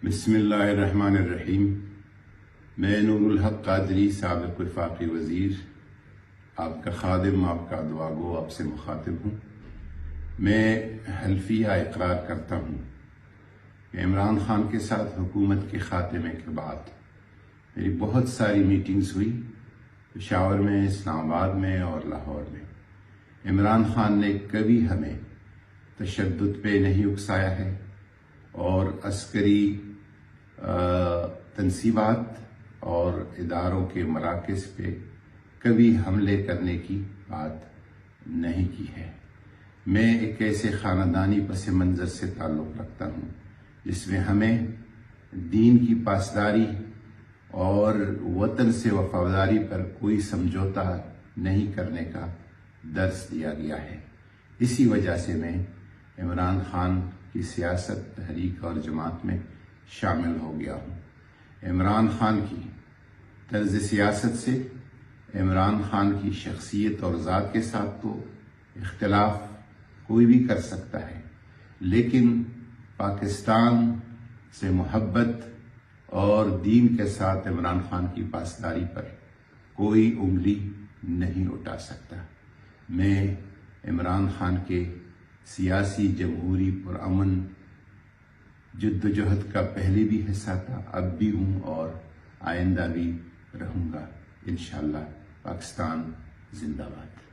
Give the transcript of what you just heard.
بسم اللہ الرحمن الرحیم۔ میں نور الحق قادری، سابق وفاقی وزیر، آپ کا خادم، آپ کا دعا گو، آپ سے مخاطب ہوں۔ میں حلفیہ اقرار کرتا ہوں کہ عمران خان کے ساتھ حکومت کے خاتمے کے بعد میری بہت ساری میٹنگز ہوئی، پشاور میں، اسلام آباد میں اور لاہور میں۔ عمران خان نے کبھی ہمیں تشدد پہ نہیں اکسایا ہے اور عسکری تنصیبات اور اداروں کے مراکز پہ کبھی حملے کرنے کی بات نہیں کی ہے۔ میں ایک ایسے خاندانی پس منظر سے تعلق رکھتا ہوں جس میں ہمیں دین کی پاسداری اور وطن سے وفاداری پر کوئی سمجھوتا نہیں کرنے کا درس دیا گیا ہے۔ اسی وجہ سے میں عمران خان کی سیاست، تحریک اور جماعت میں شامل ہو گیا ہوں۔ عمران خان کی طرز سیاست سے، عمران خان کی شخصیت اور ذات کے ساتھ تو اختلاف کوئی بھی کر سکتا ہے، لیکن پاکستان سے محبت اور دین کے ساتھ عمران خان کی پاسداری پر کوئی انگلی نہیں اٹھا سکتا۔ میں عمران خان کے سیاسی، جمہوری، پرامن جدوجہد کا پہلے بھی حصہ تھا، اب بھی ہوں اور آئندہ بھی رہوں گا۔ انشاءاللہ۔ پاکستان زندہ باد۔